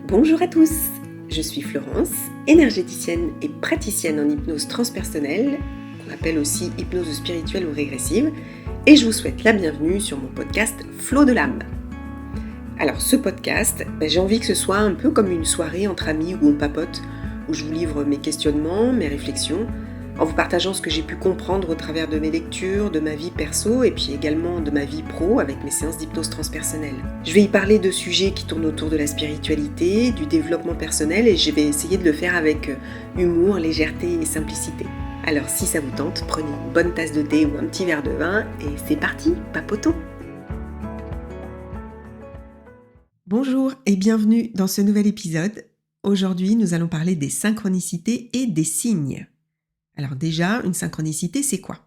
Bonjour à tous, je suis Florence, énergéticienne et praticienne en hypnose transpersonnelle, qu'on appelle aussi hypnose spirituelle ou régressive, et je vous souhaite la bienvenue sur mon podcast Flow de l'âme. Alors ce podcast, j'ai envie que ce soit un peu comme une soirée entre amis où on papote, où je vous livre mes questionnements, mes réflexions, en vous partageant ce que j'ai pu comprendre au travers de mes lectures, de ma vie perso et puis également de ma vie pro avec mes séances d'hypnose transpersonnelle. Je vais y parler de sujets qui tournent autour de la spiritualité, du développement personnel et je vais essayer de le faire avec humour, légèreté et simplicité. Alors si ça vous tente, prenez une bonne tasse de thé ou un petit verre de vin et c'est parti, papotons! Bonjour et bienvenue dans ce nouvel épisode. Aujourd'hui, nous allons parler des synchronicités et des signes. Alors déjà, une synchronicité, c'est quoi ?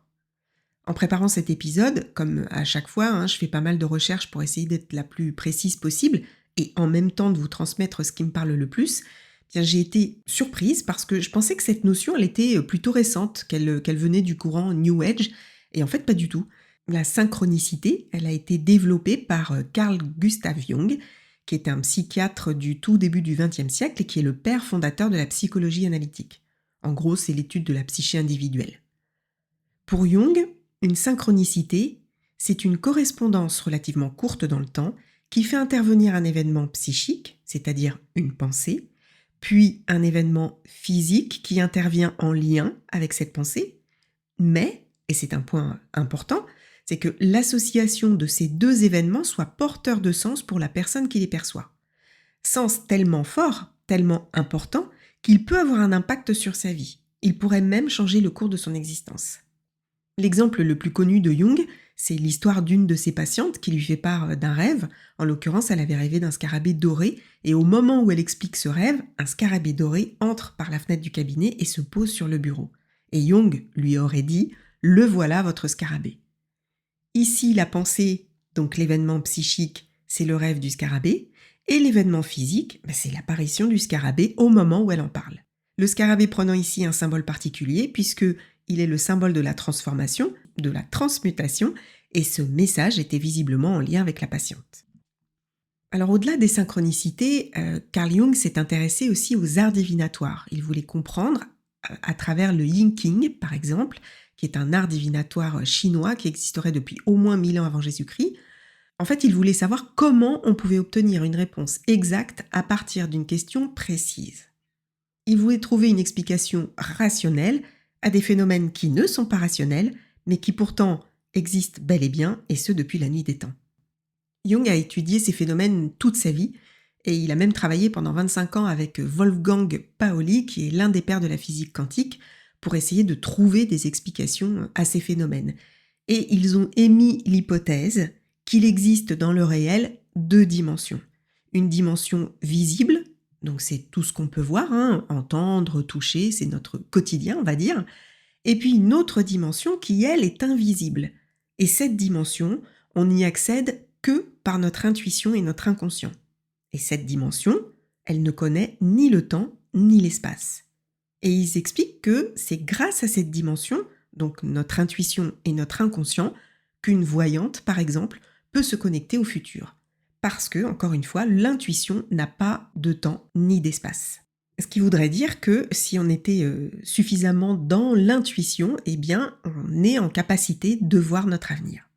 En préparant cet épisode, comme à chaque fois, je fais pas mal de recherches pour essayer d'être la plus précise possible et en même temps de vous transmettre ce qui me parle le plus, j'ai été surprise parce que je pensais que cette notion, elle était plutôt récente, qu'elle venait du courant New Age, et en fait pas du tout. La synchronicité, elle a été développée par Carl Gustav Jung, qui est un psychiatre du tout début du XXe siècle et qui est le père fondateur de la psychologie analytique. En gros, c'est l'étude de la psyché individuelle. Pour Jung, une synchronicité, c'est une correspondance relativement courte dans le temps qui fait intervenir un événement psychique, c'est-à-dire une pensée, puis un événement physique qui intervient en lien avec cette pensée, mais, et c'est un point important, c'est que l'association de ces deux événements soit porteur de sens pour la personne qui les perçoit. Sens tellement fort, tellement important, qu'il peut avoir un impact sur sa vie. Il pourrait même changer le cours de son existence. L'exemple le plus connu de Jung, c'est l'histoire d'une de ses patientes qui lui fait part d'un rêve. En l'occurrence, elle avait rêvé d'un scarabée doré, et au moment où elle explique ce rêve, un scarabée doré entre par la fenêtre du cabinet et se pose sur le bureau. Et Jung lui aurait dit « Le voilà votre scarabée ». Ici, la pensée, donc l'événement psychique, c'est le rêve du scarabée, et l'événement physique, c'est l'apparition du scarabée au moment où elle en parle. Le scarabée prenant ici un symbole particulier puisqu'il est le symbole de la transformation, de la transmutation, et ce message était visiblement en lien avec la patiente. Alors au-delà des synchronicités, Carl Jung s'est intéressé aussi aux arts divinatoires. Il voulait comprendre, à travers le Yin Qing par exemple, qui est un art divinatoire chinois qui existerait depuis au moins 1000 ans avant Jésus-Christ. En fait, il voulait savoir comment on pouvait obtenir une réponse exacte à partir d'une question précise. Il voulait trouver une explication rationnelle à des phénomènes qui ne sont pas rationnels, mais qui pourtant existent bel et bien, et ce depuis la nuit des temps. Jung a étudié ces phénomènes toute sa vie, et il a même travaillé pendant 25 ans avec Wolfgang Pauli, qui est l'un des pères de la physique quantique, pour essayer de trouver des explications à ces phénomènes. Et ils ont émis l'hypothèse qu'il existe dans le réel deux dimensions. Une dimension visible, donc c'est tout ce qu'on peut voir, entendre, toucher, c'est notre quotidien, on va dire. Et puis une autre dimension qui, elle, est invisible. Et cette dimension, on n'y accède que par notre intuition et notre inconscient. Et cette dimension, elle ne connaît ni le temps ni l'espace. Et ils expliquent que c'est grâce à cette dimension, donc notre intuition et notre inconscient, qu'une voyante, par exemple, peut se connecter au futur. Parce que, encore une fois, l'intuition n'a pas de temps ni d'espace. Ce qui voudrait dire que si on était suffisamment dans l'intuition, on est en capacité de voir notre avenir.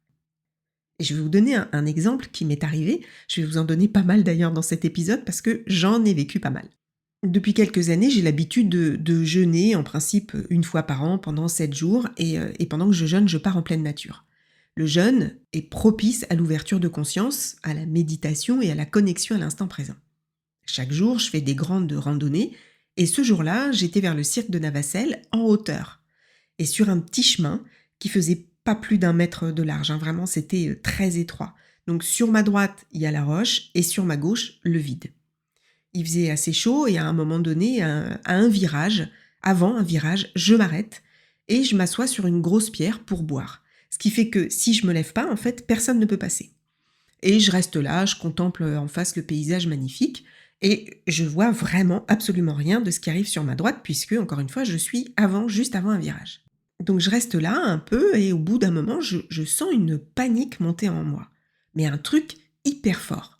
Et je vais vous donner un exemple qui m'est arrivé. Je vais vous en donner pas mal d'ailleurs dans cet épisode parce que j'en ai vécu pas mal. Depuis quelques années, j'ai l'habitude de jeûner en principe une fois par an pendant 7 jours et pendant que je jeûne, je pars en pleine nature. Le jeûne est propice à l'ouverture de conscience, à la méditation et à la connexion à l'instant présent. Chaque jour, je fais des grandes randonnées et ce jour-là, j'étais vers le cirque de Navacelle en hauteur et sur un petit chemin qui faisait pas plus d'1 mètre de large, vraiment c'était très étroit. Donc sur ma droite, il y a la roche et sur ma gauche, le vide. Il faisait assez chaud et à un moment donné, avant un virage, je m'arrête et je m'assois sur une grosse pierre pour boire. Ce qui fait que si je me lève pas, en fait, personne ne peut passer. Et je reste là, je contemple en face le paysage magnifique et je vois vraiment absolument rien de ce qui arrive sur ma droite puisque, encore une fois, je suis juste avant un virage. Donc je reste là un peu et au bout d'un moment, je sens une panique monter en moi. Mais un truc hyper fort.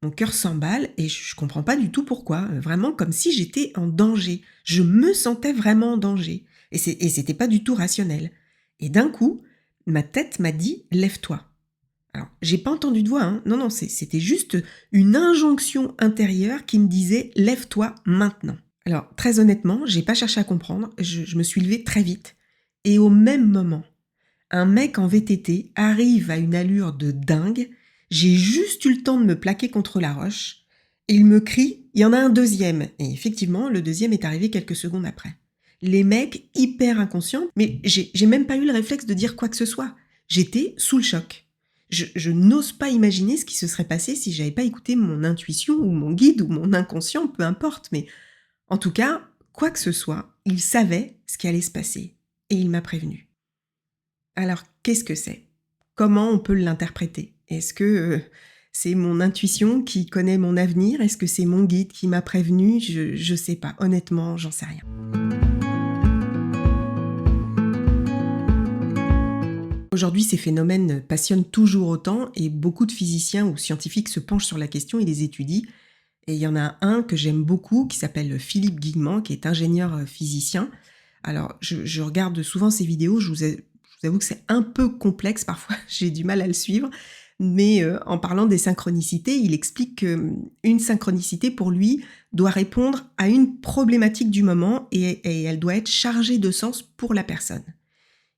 Mon cœur s'emballe et je comprends pas du tout pourquoi, vraiment comme si j'étais en danger. Je me sentais vraiment en danger et c'était pas du tout rationnel. Et d'un coup, ma tête m'a dit: «Lève-toi». Alors, j'ai pas entendu de voix, hein. Non, non, c'était juste une injonction intérieure qui me disait: «Lève-toi maintenant». Alors, très honnêtement, j'ai pas cherché à comprendre, je me suis levée très vite et au même moment, un mec en VTT arrive à une allure de dingue, j'ai juste eu le temps de me plaquer contre la roche et il me crie: «Il y en a un deuxième». Et effectivement, le deuxième est arrivé quelques secondes après. Les mecs hyper inconscients, mais j'ai même pas eu le réflexe de dire quoi que ce soit. J'étais sous le choc. Je n'ose pas imaginer ce qui se serait passé si j'avais pas écouté mon intuition ou mon guide ou mon inconscient, peu importe, mais en tout cas, quoi que ce soit, il savait ce qui allait se passer et il m'a prévenu. Alors, qu'est-ce que c'est? Comment on peut l'interpréter? Est-ce que, c'est mon intuition qui connaît mon avenir? Est-ce que c'est mon guide qui m'a prévenu? Je sais pas. Honnêtement, j'en sais rien. Aujourd'hui, ces phénomènes passionnent toujours autant et beaucoup de physiciens ou scientifiques se penchent sur la question et les étudient. Et il y en a un que j'aime beaucoup qui s'appelle Philippe Guillemant, qui est ingénieur physicien. Alors, je regarde souvent ses vidéos, je vous avoue que c'est un peu complexe parfois, j'ai du mal à le suivre, mais en parlant des synchronicités, il explique qu'une synchronicité pour lui doit répondre à une problématique du moment et elle doit être chargée de sens pour la personne.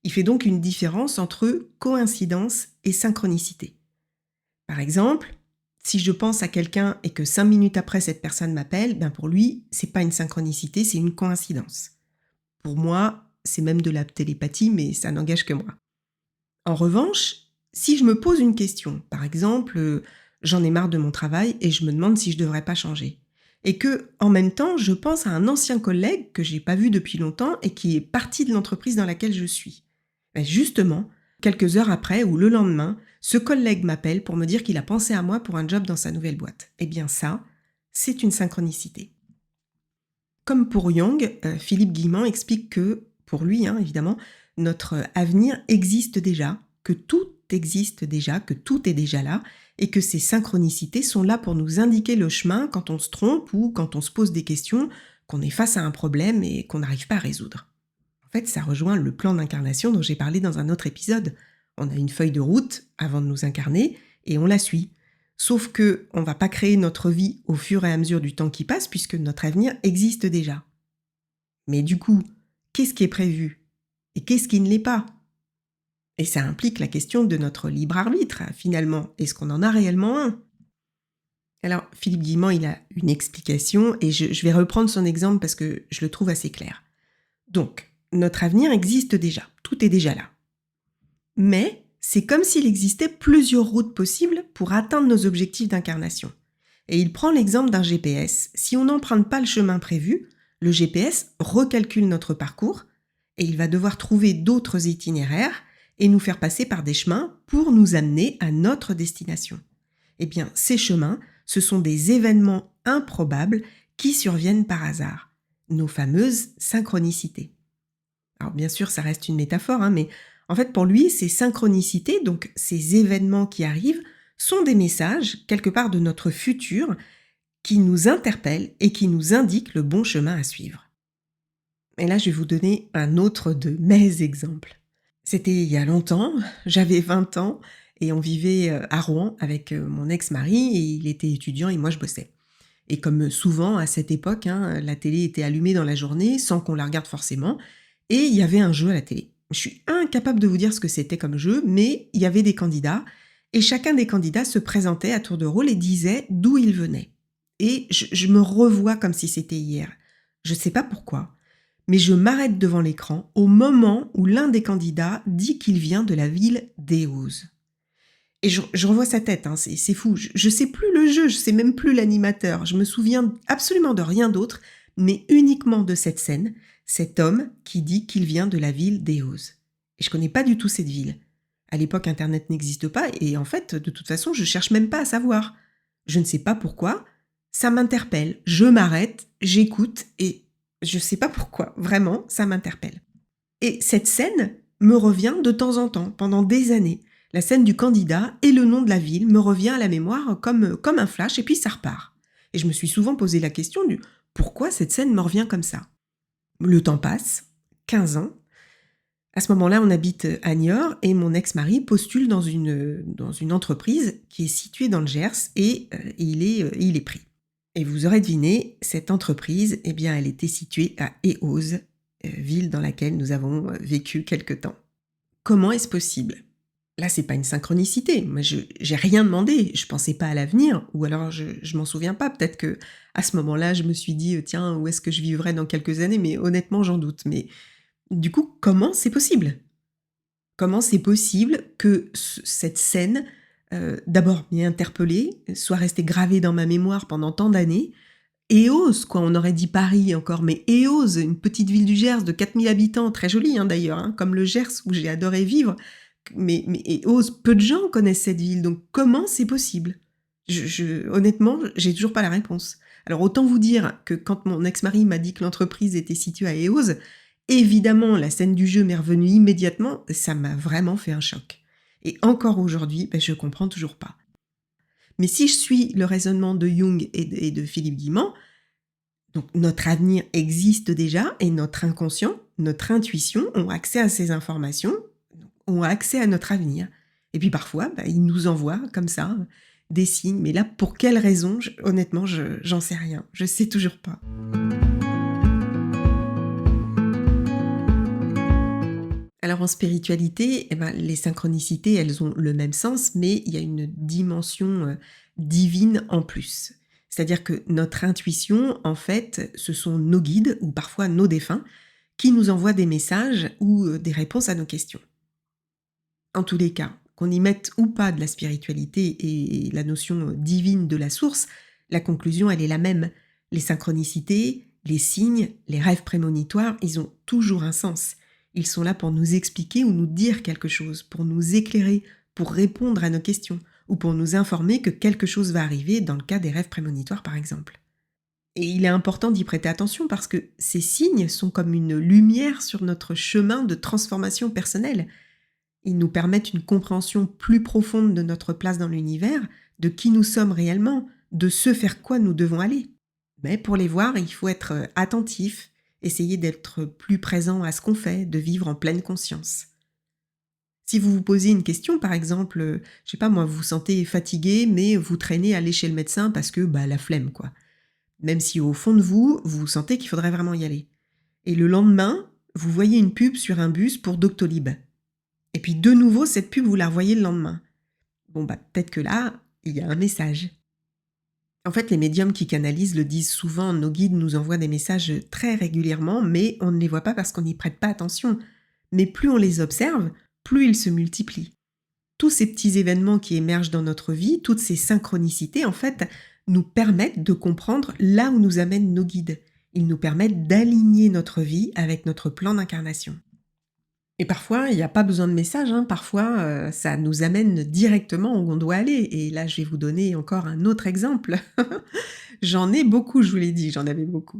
Il fait donc une différence entre coïncidence et synchronicité. Par exemple, si je pense à quelqu'un et que 5 minutes après cette personne m'appelle, ben pour lui, c'est pas une synchronicité, c'est une coïncidence. Pour moi, c'est même de la télépathie, mais ça n'engage que moi. En revanche, si je me pose une question, par exemple, j'en ai marre de mon travail et je me demande si je devrais pas changer. Et que, en même temps, je pense à un ancien collègue que j'ai pas vu depuis longtemps et qui est parti de l'entreprise dans laquelle je suis. Ben justement, quelques heures après ou le lendemain, ce collègue m'appelle pour me dire qu'il a pensé à moi pour un job dans sa nouvelle boîte. Eh bien ça, c'est une synchronicité. Comme pour Jung, Philippe Guillemant explique que, pour lui évidemment, notre avenir existe déjà, que tout existe déjà, que tout est déjà là, et que ces synchronicités sont là pour nous indiquer le chemin quand on se trompe ou quand on se pose des questions, qu'on est face à un problème et qu'on n'arrive pas à résoudre. En fait, ça rejoint le plan d'incarnation dont j'ai parlé dans un autre épisode. On a une feuille de route avant de nous incarner et on la suit. Sauf que on va pas créer notre vie au fur et à mesure du temps qui passe puisque notre avenir existe déjà. Mais du coup, qu'est-ce qui est prévu et qu'est-ce qui ne l'est pas? Et ça implique la question de notre libre arbitre, finalement. Est-ce qu'on en a réellement un? Alors, Philippe Guillemant, il a une explication et je vais reprendre son exemple parce que je le trouve assez clair. Donc, notre avenir existe déjà, tout est déjà là. Mais c'est comme s'il existait plusieurs routes possibles pour atteindre nos objectifs d'incarnation. Et il prend l'exemple d'un GPS. Si on n'emprunte pas le chemin prévu, le GPS recalcule notre parcours et il va devoir trouver d'autres itinéraires et nous faire passer par des chemins pour nous amener à notre destination. Eh bien, ces chemins, ce sont des événements improbables qui surviennent par hasard, nos fameuses synchronicités. Alors bien sûr, ça reste une métaphore, mais en fait pour lui, ces synchronicités, donc ces événements qui arrivent, sont des messages, quelque part de notre futur, qui nous interpellent et qui nous indiquent le bon chemin à suivre. Et là, je vais vous donner un autre de mes exemples. C'était il y a longtemps, j'avais 20 ans et on vivait à Rouen avec mon ex-mari et il était étudiant et moi je bossais. Et comme souvent à cette époque, la télé était allumée dans la journée sans qu'on la regarde forcément et il y avait un jeu à la télé. Je suis incapable de vous dire ce que c'était comme jeu, mais il y avait des candidats et chacun des candidats se présentait à tour de rôle et disait d'où il venait. Et je me revois comme si c'était hier. Je ne sais pas pourquoi, mais je m'arrête devant l'écran au moment où l'un des candidats dit qu'il vient de la ville d'Eauze. Et je revois sa tête, c'est fou. Je sais plus le jeu, je sais même plus l'animateur. Je me souviens absolument de rien d'autre, mais uniquement de cette scène, cet homme qui dit qu'il vient de la ville d'Eauze. Et je connais pas du tout cette ville. À l'époque, Internet n'existe pas et en fait, de toute façon, je cherche même pas à savoir. Je ne sais pas pourquoi, ça m'interpelle. Je m'arrête, j'écoute et je sais pas pourquoi. Vraiment, ça m'interpelle. Et cette scène me revient de temps en temps, pendant des années. La scène du candidat et le nom de la ville me revient à la mémoire comme un flash et puis ça repart. Et je me suis souvent posé la question du pourquoi cette scène me revient comme ça. Le temps passe, 15 ans. À ce moment-là, on habite à Niort et mon ex-mari postule dans une entreprise qui est située dans le Gers et il est pris. Et vous aurez deviné, cette entreprise, eh bien, elle était située à Eauze, ville dans laquelle nous avons vécu quelque temps. Comment est-ce possible ? Là, c'est pas une synchronicité. Moi, j'ai rien demandé. Je pensais pas à l'avenir, ou alors je m'en souviens pas. Peut-être que à ce moment-là, je me suis dit tiens, où est-ce que je vivrai dans quelques années ? Mais honnêtement, j'en doute. Mais du coup, comment c'est possible ? Comment c'est possible que cette scène, d'abord m'ait interpellée, soit restée gravée dans ma mémoire pendant tant d'années. Eauze, quoi, on aurait dit Paris encore, mais Eauze, une petite ville du Gers de 4000 habitants, très jolie d'ailleurs, comme le Gers où j'ai adoré vivre. Mais Eauze, peu de gens connaissent cette ville, donc comment c'est possible ? Honnêtement, j'ai toujours pas la réponse. Alors autant vous dire que quand mon ex-mari m'a dit que l'entreprise était située à Eauze, évidemment, la scène du jeu m'est revenue immédiatement, ça m'a vraiment fait un choc. Et encore aujourd'hui, je comprends toujours pas. Mais si je suis le raisonnement de Jung et de Philippe Guimand, donc notre avenir existe déjà et notre inconscient, notre intuition ont accès à ces informations, ont accès à notre avenir. Et puis parfois, ils nous envoient comme ça des signes. Mais là, pour quelle raison ? Honnêtement, j'en sais rien. Je sais toujours pas. Alors en spiritualité, les synchronicités, elles ont le même sens, mais il y a une dimension divine en plus. C'est-à-dire que notre intuition, en fait, ce sont nos guides, ou parfois nos défunts, qui nous envoient des messages ou des réponses à nos questions. En tous les cas, qu'on y mette ou pas de la spiritualité et la notion divine de la source, la conclusion, elle est la même. Les synchronicités, les signes, les rêves prémonitoires, ils ont toujours un sens. Ils sont là pour nous expliquer ou nous dire quelque chose, pour nous éclairer, pour répondre à nos questions, ou pour nous informer que quelque chose va arriver dans le cas des rêves prémonitoires par exemple. Et il est important d'y prêter attention parce que ces signes sont comme une lumière sur notre chemin de transformation personnelle. Ils nous permettent une compréhension plus profonde de notre place dans l'univers, de qui nous sommes réellement, de ce vers quoi nous devons aller. Mais pour les voir, il faut être attentif, essayer d'être plus présent à ce qu'on fait, de vivre en pleine conscience. Si vous vous posez une question, par exemple, je sais pas moi, vous vous sentez fatigué, mais vous traînez à aller chez le médecin parce que la flemme, quoi. Même si au fond de vous, vous sentez qu'il faudrait vraiment y aller. Et le lendemain, vous voyez une pub sur un bus pour Doctolib. Et puis de nouveau, cette pub, vous la revoyez le lendemain. Peut-être que là, il y a un message. En fait, les médiums qui canalisent le disent souvent, nos guides nous envoient des messages très régulièrement, mais on ne les voit pas parce qu'on n'y prête pas attention. Mais plus on les observe, plus ils se multiplient. Tous ces petits événements qui émergent dans notre vie, toutes ces synchronicités, en fait, nous permettent de comprendre là où nous amènent nos guides. Ils nous permettent d'aligner notre vie avec notre plan d'incarnation. Et parfois, il n'y a pas besoin de message, parfois ça nous amène directement où on doit aller. Et là, je vais vous donner encore un autre exemple. J'en ai beaucoup, je vous l'ai dit, j'en avais beaucoup.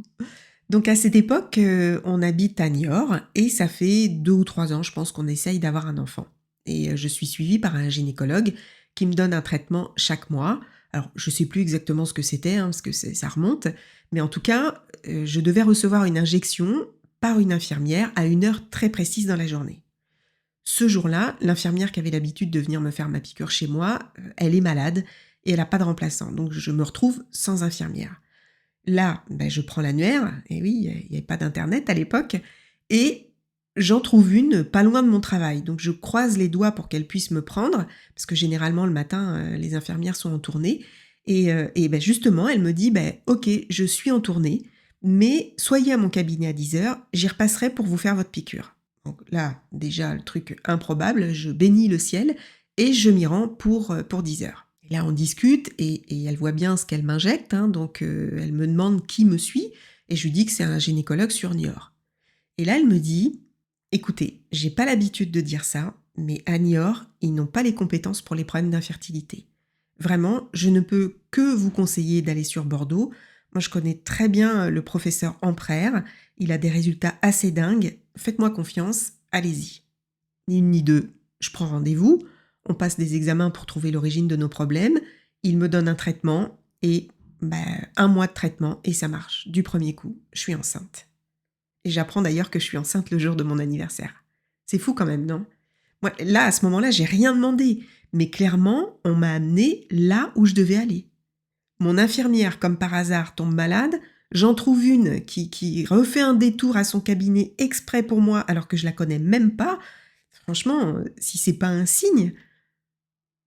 Donc à cette époque, on habite à Niort et ça fait 2 ou 3 ans, je pense, qu'on essaye d'avoir un enfant. Et je suis suivie par un gynécologue qui me donne un traitement chaque mois. Alors, je ne sais plus exactement ce que c'était, parce que ça remonte. Mais en tout cas, je devais recevoir une injection par une infirmière à une heure très précise dans la journée. Ce jour-là, l'infirmière qui avait l'habitude de venir me faire ma piqûre chez moi, elle est malade et elle n'a pas de remplaçant. Donc, je me retrouve sans infirmière. Là, je prends l'annuaire, et oui, il n'y avait pas d'internet à l'époque, et j'en trouve une pas loin de mon travail. Donc je croise les doigts pour qu'elle puisse me prendre, parce que généralement le matin, les infirmières sont en tournée, et justement, elle me dit « Ok, je suis en tournée, mais soyez à mon cabinet à 10h, j'y repasserai pour vous faire votre piqûre. » Donc là, déjà, le truc improbable, je bénis le ciel, et je m'y rends pour 10h. Et là, on discute et elle voit bien ce qu'elle m'injecte, donc elle me demande qui me suit et je lui dis que c'est un gynécologue sur Niort. Et là, elle me dit « Écoutez, j'ai pas l'habitude de dire ça, mais à Niort, ils n'ont pas les compétences pour les problèmes d'infertilité. Vraiment, je ne peux que vous conseiller d'aller sur Bordeaux. Moi, je connais très bien le professeur Amprère, il a des résultats assez dingues. Faites-moi confiance, allez-y. » Ni une ni deux, je prends rendez-vous. On passe des examens pour trouver l'origine de nos problèmes. Il me donne un traitement et 1 mois de traitement et ça marche. Du premier coup, je suis enceinte. Et j'apprends d'ailleurs que je suis enceinte le jour de mon anniversaire. C'est fou quand même, non? Moi, là, à ce moment-là, j'ai rien demandé. Mais clairement, on m'a amené là où je devais aller. Mon infirmière, comme par hasard, tombe malade. J'en trouve une qui refait un détour à son cabinet exprès pour moi alors que je la connais même pas. Franchement, si c'est pas un signe,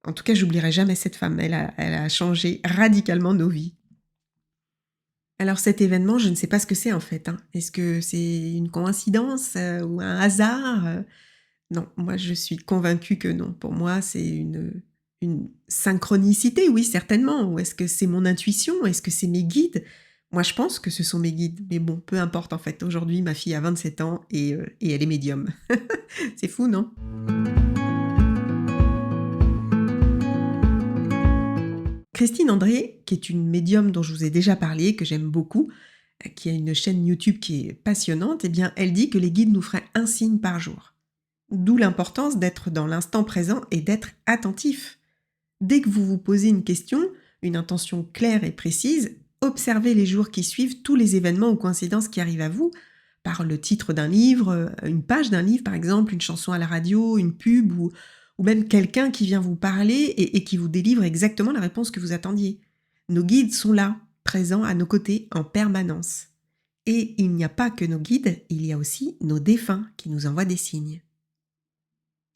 en tout cas, j'oublierai jamais cette femme. Elle a changé radicalement nos vies. Alors cet événement, je ne sais pas ce que c'est en fait, hein. Est-ce que c'est une coïncidence, ou un hasard? Non, moi je suis convaincue que non. Pour moi, c'est une synchronicité, oui certainement. Ou est-ce que c'est mon intuition? Est-ce que c'est mes guides? Moi je pense que ce sont mes guides, mais bon, peu importe en fait. Aujourd'hui, ma fille a 27 ans et elle est médium. C'est fou, non? Christine André, qui est une médium dont je vous ai déjà parlé, que j'aime beaucoup, qui a une chaîne YouTube qui est passionnante, eh bien, elle dit que les guides nous feraient un signe par jour. D'où l'importance d'être dans l'instant présent et d'être attentif. Dès que vous vous posez une question, une intention claire et précise, observez les jours qui suivent tous les événements ou coïncidences qui arrivent à vous, par le titre d'un livre, une page d'un livre par exemple, une chanson à la radio, une pub ou même quelqu'un qui vient vous parler et qui vous délivre exactement la réponse que vous attendiez. Nos guides sont là, présents à nos côtés en permanence. Et il n'y a pas que nos guides, il y a aussi nos défunts qui nous envoient des signes.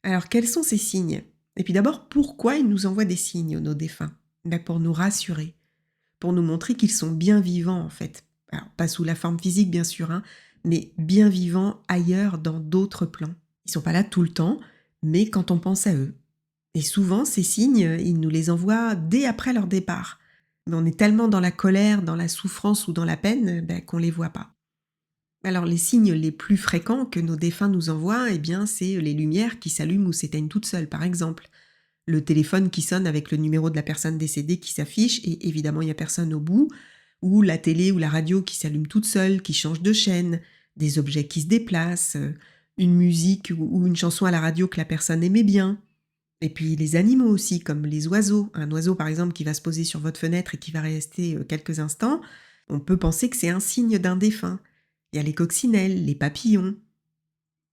Alors quels sont ces signes? Et puis d'abord, pourquoi ils nous envoient des signes, nos défunts? Pour nous rassurer, pour nous montrer qu'ils sont bien vivants en fait. Alors pas sous la forme physique bien sûr, hein, mais bien vivants ailleurs dans d'autres plans. Ils sont pas là tout le temps, mais quand on pense à eux. Et souvent, ces signes, ils nous les envoient dès après leur départ. Mais on est tellement dans la colère, dans la souffrance ou dans la peine qu'on les voit pas. Alors les signes les plus fréquents que nos défunts nous envoient, eh bien c'est les lumières qui s'allument ou s'éteignent toutes seules par exemple. Le téléphone qui sonne avec le numéro de la personne décédée qui s'affiche et évidemment il n'y a personne au bout, ou la télé ou la radio qui s'allume toute seule, qui change de chaîne, des objets qui se déplacent, une musique ou une chanson à la radio que la personne aimait bien. Et puis les animaux aussi, comme les oiseaux. Un oiseau par exemple qui va se poser sur votre fenêtre et qui va rester quelques instants, on peut penser que c'est un signe d'un défunt. Il y a les coccinelles, les papillons.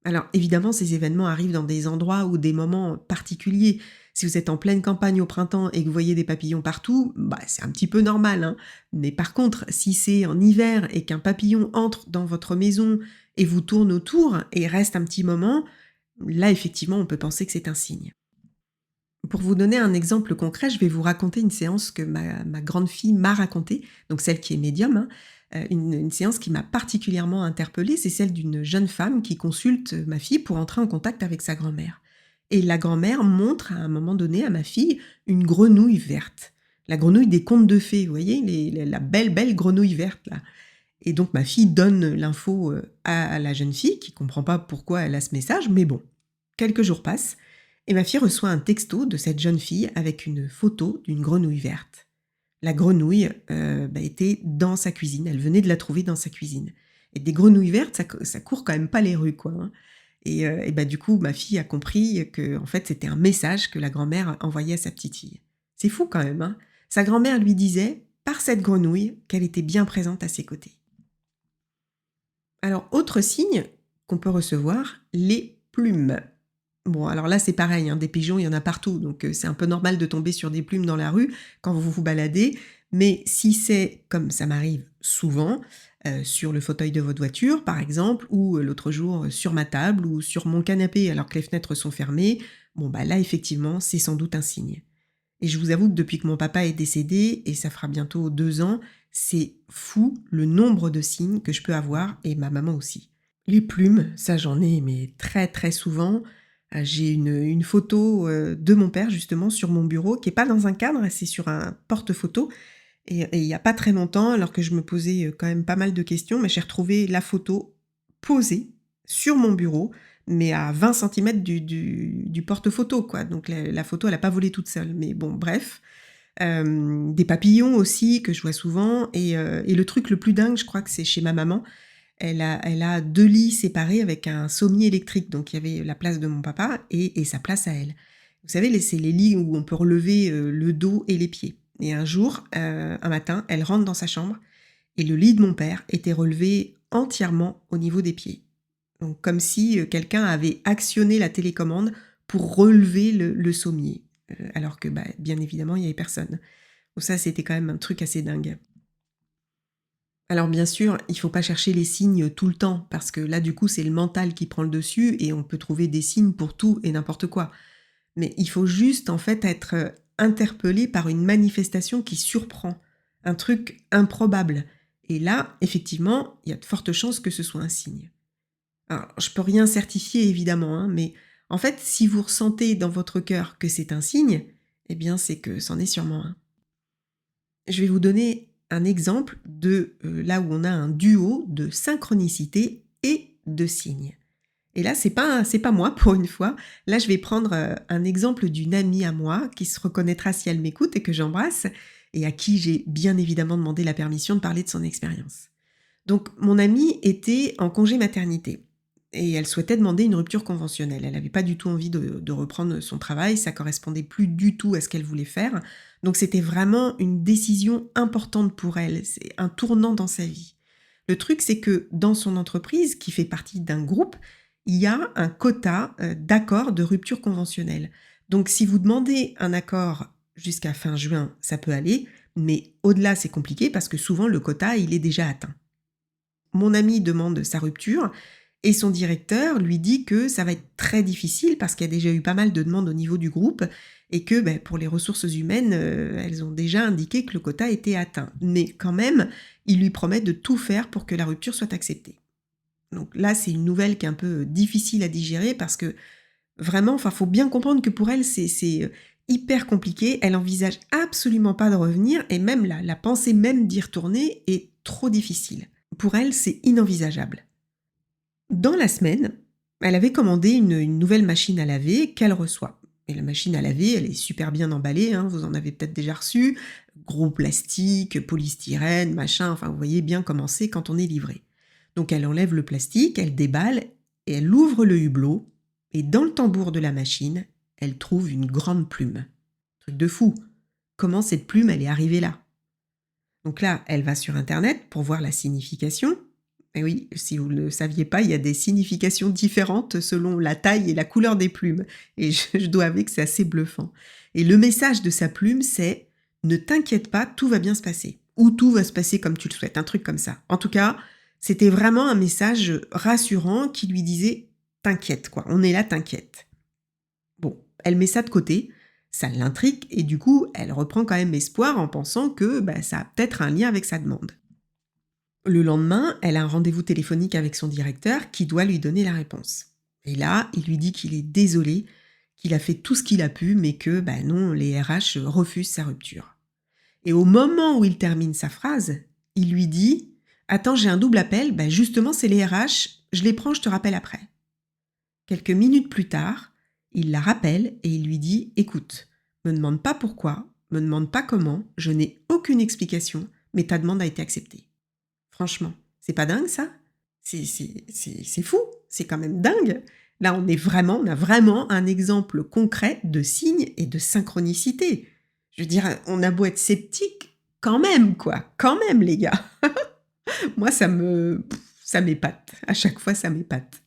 Alors évidemment, ces événements arrivent dans des endroits ou des moments particuliers. Si vous êtes en pleine campagne au printemps et que vous voyez des papillons partout, c'est un petit peu normal, hein. Mais par contre, si c'est en hiver et qu'un papillon entre dans votre maison et vous tourne autour et reste un petit moment, là effectivement, on peut penser que c'est un signe. Pour vous donner un exemple concret, je vais vous raconter une séance que ma grande fille m'a racontée, donc celle qui est médium, hein. Une séance qui m'a particulièrement interpellée, c'est celle d'une jeune femme qui consulte ma fille pour entrer en contact avec sa grand-mère. Et la grand-mère montre à un moment donné à ma fille une grenouille verte. La grenouille des contes de fées, vous voyez, la belle, belle grenouille verte là. Et donc ma fille donne l'info à la jeune fille qui comprend pas pourquoi elle a ce message, mais bon, quelques jours passent et ma fille reçoit un texto de cette jeune fille avec une photo d'une grenouille verte. La grenouille était dans sa cuisine, elle venait de la trouver dans sa cuisine. Et des grenouilles vertes, ça court quand même pas les rues, quoi, hein. Et du coup, ma fille a compris que en fait, c'était un message que la grand-mère envoyait à sa petite fille. C'est fou quand même, hein. Sa grand-mère lui disait, par cette grenouille, qu'elle était bien présente à ses côtés. Alors, autre signe qu'on peut recevoir, les plumes. Bon, alors là, c'est pareil, hein, des pigeons, il y en a partout, donc c'est un peu normal de tomber sur des plumes dans la rue quand vous vous baladez, mais si c'est, comme ça m'arrive souvent, sur le fauteuil de votre voiture, par exemple, ou l'autre jour sur ma table ou sur mon canapé alors que les fenêtres sont fermées, là, effectivement, c'est sans doute un signe. Et je vous avoue que depuis que mon papa est décédé, et ça fera bientôt 2 ans, c'est fou le nombre de signes que je peux avoir, et ma maman aussi. Les plumes, ça j'en ai, mais très très souvent. J'ai une photo de mon père justement sur mon bureau, qui n'est pas dans un cadre, c'est sur un porte-photo. Et il n'y a pas très longtemps, alors que je me posais quand même pas mal de questions, mais j'ai retrouvé la photo posée sur mon bureau, mais à 20 centimètres du porte-photo, quoi. Donc la photo, elle n'a pas volé toute seule. Mais bon, bref. Des papillons aussi, que je vois souvent. Et le truc le plus dingue, je crois que c'est chez ma maman. Elle a 2 lits séparés avec un sommier électrique. Donc il y avait la place de mon papa et sa place à elle. Vous savez, c'est les lits où on peut relever le dos et les pieds. Et un jour, un matin, elle rentre dans sa chambre et le lit de mon père était relevé entièrement au niveau des pieds. Donc comme si quelqu'un avait actionné la télécommande pour relever le sommier, alors que bien évidemment, il n'y avait personne. Donc ça, c'était quand même un truc assez dingue. Alors bien sûr, il ne faut pas chercher les signes tout le temps, parce que là, du coup, c'est le mental qui prend le dessus et on peut trouver des signes pour tout et n'importe quoi. Mais il faut juste, en fait, être interpellé par une manifestation qui surprend, un truc improbable. Et là, effectivement, il y a de fortes chances que ce soit un signe. Alors, je peux rien certifier, évidemment, hein, mais en fait, si vous ressentez dans votre cœur que c'est un signe, eh bien, c'est que c'en est sûrement un. Je vais vous donner un exemple de là où on a un duo de synchronicité et de signes. Et là, c'est pas moi pour une fois. Là, je vais prendre un exemple d'une amie à moi qui se reconnaîtra si elle m'écoute et que j'embrasse et à qui j'ai bien évidemment demandé la permission de parler de son expérience. Donc, mon amie était en congé maternité et elle souhaitait demander une rupture conventionnelle. Elle n'avait pas du tout envie de reprendre son travail, ça correspondait plus du tout à ce qu'elle voulait faire. Donc, c'était vraiment une décision importante pour elle, c'est un tournant dans sa vie. Le truc, c'est que dans son entreprise, qui fait partie d'un groupe, il y a un quota d'accords de rupture conventionnelle. Donc, si vous demandez un accord jusqu'à fin juin, ça peut aller, mais au-delà, c'est compliqué parce que souvent, le quota, il est déjà atteint. Mon ami demande sa rupture et son directeur lui dit que ça va être très difficile parce qu'il y a déjà eu pas mal de demandes au niveau du groupe et que pour les ressources humaines, elles ont déjà indiqué que le quota était atteint. Mais quand même, il lui promet de tout faire pour que la rupture soit acceptée. Donc là, c'est une nouvelle qui est un peu difficile à digérer parce que vraiment, faut bien comprendre que pour elle, c'est hyper compliqué. Elle envisage absolument pas de revenir et même la pensée même d'y retourner est trop difficile. Pour elle, c'est inenvisageable. Dans la semaine, elle avait commandé une nouvelle machine à laver qu'elle reçoit. Et la machine à laver, elle est super bien emballée, hein, vous en avez peut-être déjà reçu. Gros plastique, polystyrène, machin, enfin vous voyez bien comment c'est quand on est livré. Donc elle enlève le plastique, elle déballe et elle ouvre le hublot. Et dans le tambour de la machine, elle trouve une grande plume. Truc de fou. Comment cette plume, elle est arrivée là? Donc là, elle va sur Internet pour voir la signification. Et oui, si vous ne le saviez pas, il y a des significations différentes selon la taille et la couleur des plumes. Et je dois avouer que c'est assez bluffant. Et le message de sa plume, c'est « Ne t'inquiète pas, tout va bien se passer ». Ou « Tout va se passer comme tu le souhaites », un truc comme ça. En tout cas, c'était vraiment un message rassurant qui lui disait « T'inquiète, quoi, on est là, t'inquiète ». Bon, elle met ça de côté, ça l'intrigue et du coup, elle reprend quand même espoir en pensant que ça a peut-être un lien avec sa demande. Le lendemain, elle a un rendez-vous téléphonique avec son directeur qui doit lui donner la réponse. Et là, il lui dit qu'il est désolé, qu'il a fait tout ce qu'il a pu, mais que non, les RH refusent sa rupture. Et au moment où il termine sa phrase, il lui dit « Attends, j'ai un double appel, justement c'est les RH, je les prends, je te rappelle après ». Quelques minutes plus tard, il la rappelle et il lui dit « Écoute, me demande pas pourquoi, me demande pas comment, je n'ai aucune explication, mais ta demande a été acceptée. » Franchement, c'est pas dingue ça? C'est fou, c'est quand même dingue. Là, on a vraiment un exemple concret de signe et de synchronicité. Je veux dire, on a beau être sceptique, quand même, quoi. Quand même, les gars. Moi, ça m'épate. À chaque fois, ça m'épate.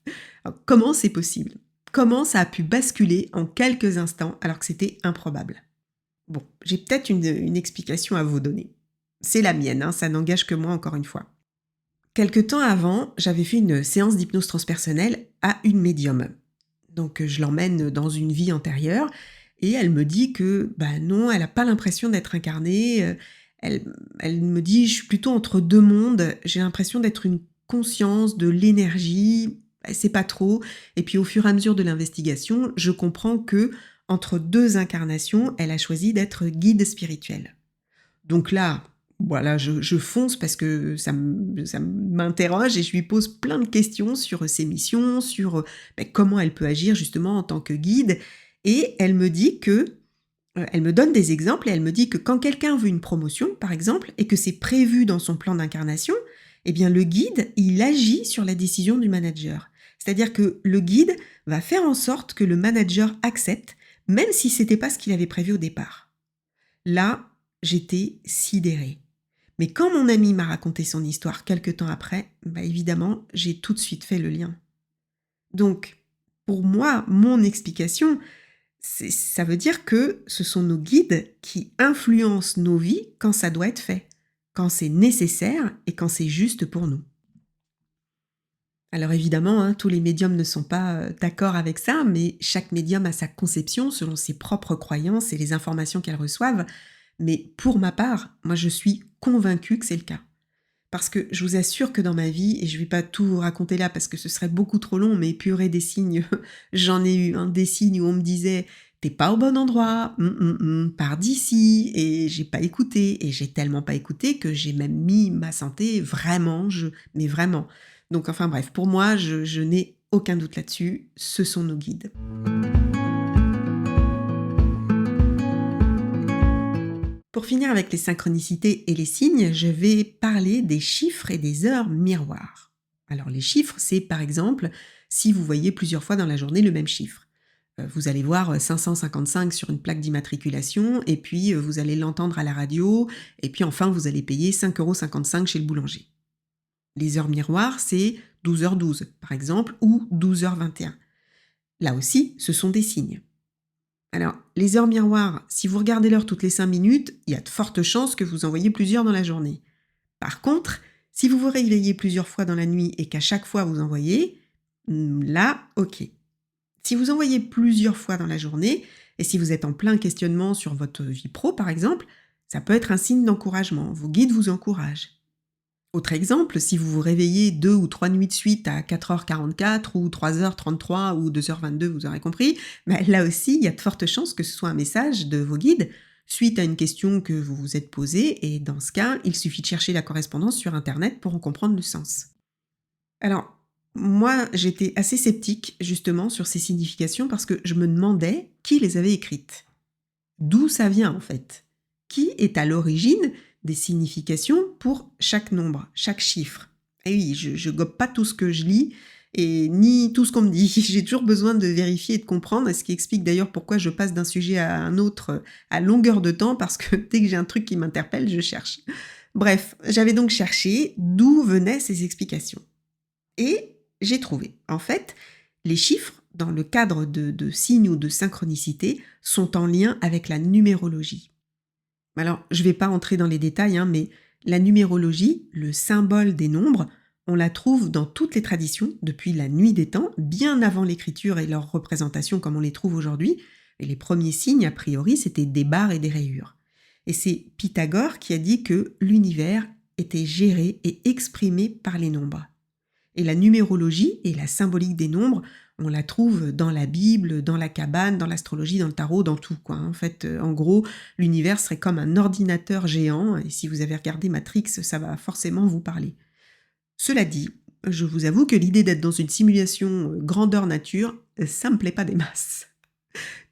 Alors, comment c'est possible? Comment ça a pu basculer en quelques instants alors que c'était improbable? Bon, j'ai peut-être une explication à vous donner. C'est la mienne, hein, ça n'engage que moi encore une fois. Quelque temps avant, j'avais fait une séance d'hypnose transpersonnelle à une médium. Donc je l'emmène dans une vie antérieure et elle me dit que non, elle n'a pas l'impression d'être incarnée. Elle me dit je suis plutôt entre deux mondes, j'ai l'impression d'être une conscience, de l'énergie, c'est pas trop. Et puis au fur et à mesure de l'investigation, je comprends que entre deux incarnations, elle a choisi d'être guide spirituel. Donc là, voilà, je fonce parce que ça m'interroge et je lui pose plein de questions sur ses missions, sur comment elle peut agir justement en tant que guide. Et elle me dit que, elle me donne des exemples et elle me dit que quand quelqu'un veut une promotion, par exemple, et que c'est prévu dans son plan d'incarnation, eh bien le guide, il agit sur la décision du manager. C'est-à-dire que le guide va faire en sorte que le manager accepte, même si c'était pas ce qu'il avait prévu au départ. Là, j'étais sidérée. Mais quand mon ami m'a raconté son histoire quelque temps après, évidemment, j'ai tout de suite fait le lien. Donc, pour moi, mon explication, ça veut dire que ce sont nos guides qui influencent nos vies quand ça doit être fait, quand c'est nécessaire et quand c'est juste pour nous. Alors évidemment, tous les médiums ne sont pas d'accord avec ça, mais chaque médium a sa conception selon ses propres croyances et les informations qu'elles reçoivent. Mais pour ma part, moi je suis convaincue que c'est le cas. Parce que je vous assure que dans ma vie, et je ne vais pas tout vous raconter là parce que ce serait beaucoup trop long, mais purée des signes, j'en ai eu des signes où on me disait t'es pas au bon endroit, pars d'ici, et j'ai pas écouté, et j'ai tellement pas écouté que j'ai même mis ma santé vraiment, mais vraiment. Donc enfin bref, pour moi, je n'ai aucun doute là-dessus, ce sont nos guides. Pour finir avec les synchronicités et les signes, je vais parler des chiffres et des heures miroirs. Alors les chiffres, c'est par exemple si vous voyez plusieurs fois dans la journée le même chiffre. Vous allez voir 555 sur une plaque d'immatriculation et puis vous allez l'entendre à la radio et puis enfin vous allez payer 5,55 € chez le boulanger. Les heures miroirs, c'est 12h12 par exemple ou 12h21. Là aussi, ce sont des signes. Alors, les heures miroirs, si vous regardez l'heure toutes les 5 minutes, il y a de fortes chances que vous en voyez plusieurs dans la journée. Par contre, si vous vous réveillez plusieurs fois dans la nuit et qu'à chaque fois vous en voyez, là, ok. Si vous en voyez plusieurs fois dans la journée, et si vous êtes en plein questionnement sur votre vie pro par exemple, ça peut être un signe d'encouragement. Vos guides vous encouragent. Autre exemple, si vous vous réveillez 2 ou 3 nuits de suite à 4h44 ou 3h33 ou 2h22, vous aurez compris, là aussi, il y a de fortes chances que ce soit un message de vos guides suite à une question que vous vous êtes posée, et dans ce cas, il suffit de chercher la correspondance sur Internet pour en comprendre le sens. Alors, moi, j'étais assez sceptique justement sur ces significations parce que je me demandais qui les avait écrites. D'où ça vient en fait? Qui est à l'origine des significations pour chaque nombre, chaque chiffre? Et oui, je gobe pas tout ce que je lis et ni tout ce qu'on me dit. J'ai toujours besoin de vérifier et de comprendre, ce qui explique d'ailleurs pourquoi je passe d'un sujet à un autre à longueur de temps, parce que dès que j'ai un truc qui m'interpelle, je cherche. Bref, j'avais donc cherché d'où venaient ces explications. Et j'ai trouvé. En fait, les chiffres, dans le cadre de signes ou de synchronicité, sont en lien avec la numérologie. Alors, je ne vais pas entrer dans les détails, mais la numérologie, le symbole des nombres, on la trouve dans toutes les traditions depuis la nuit des temps, bien avant l'écriture et leur représentation comme on les trouve aujourd'hui. Et les premiers signes, a priori, c'était des barres et des rayures. Et c'est Pythagore qui a dit que l'univers était géré et exprimé par les nombres. Et la numérologie et la symbolique des nombres, on la trouve dans la Bible, dans la cabane, dans l'astrologie, dans le tarot, dans tout, quoi. En fait, en gros, l'univers serait comme un ordinateur géant, et si vous avez regardé Matrix, ça va forcément vous parler. Cela dit, je vous avoue que l'idée d'être dans une simulation grandeur nature, ça me plaît pas des masses.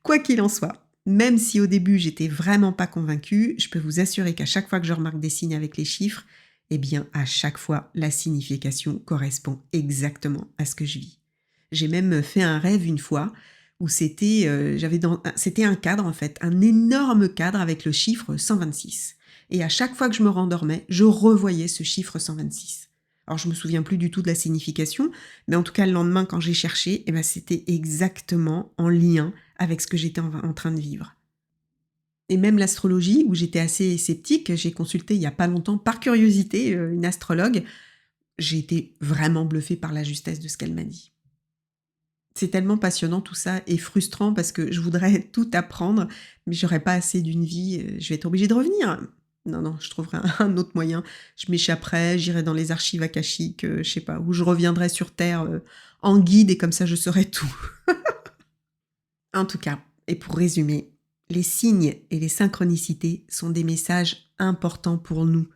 Quoi qu'il en soit, même si au début j'étais vraiment pas convaincue, je peux vous assurer qu'à chaque fois que je remarque des signes avec les chiffres, eh bien à chaque fois la signification correspond exactement à ce que je vis. J'ai même fait un rêve une fois où c'était un cadre en fait, un énorme cadre avec le chiffre 126. Et à chaque fois que je me rendormais, je revoyais ce chiffre 126. Alors je me souviens plus du tout de la signification, mais en tout cas le lendemain quand j'ai cherché, c'était exactement en lien avec ce que j'étais en train de vivre. Et même l'astrologie, où j'étais assez sceptique, j'ai consulté il y a pas longtemps, par curiosité, une astrologue. J'ai été vraiment bluffée par la justesse de ce qu'elle m'a dit. C'est tellement passionnant tout ça et frustrant parce que je voudrais tout apprendre, mais j'aurais pas assez d'une vie, je vais être obligée de revenir. Non, je trouverai un autre moyen. Je m'échapperai, j'irai dans les archives akashiques, je sais pas, où je reviendrai sur Terre en guide et comme ça je saurai tout. En tout cas, et pour résumer, les signes et les synchronicités sont des messages importants pour nous,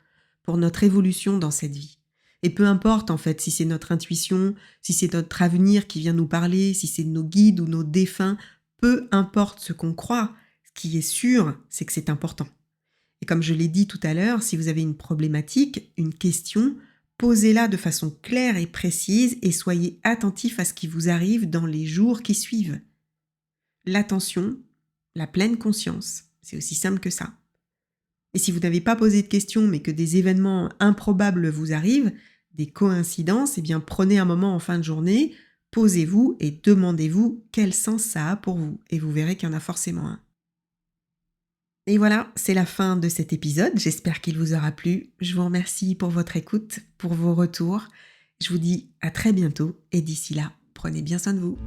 pour notre évolution dans cette vie. Et peu importe en fait si c'est notre intuition, si c'est notre avenir qui vient nous parler, si c'est nos guides ou nos défunts, peu importe ce qu'on croit, ce qui est sûr, c'est que c'est important. Et comme je l'ai dit tout à l'heure, si vous avez une problématique, une question, posez-la de façon claire et précise et soyez attentif à ce qui vous arrive dans les jours qui suivent. L'attention, la pleine conscience. C'est aussi simple que ça. Et si vous n'avez pas posé de questions, mais que des événements improbables vous arrivent, des coïncidences, eh bien prenez un moment en fin de journée, posez-vous et demandez-vous quel sens ça a pour vous. Et vous verrez qu'il y en a forcément un. Et voilà, c'est la fin de cet épisode. J'espère qu'il vous aura plu. Je vous remercie pour votre écoute, pour vos retours. Je vous dis à très bientôt et d'ici là, prenez bien soin de vous.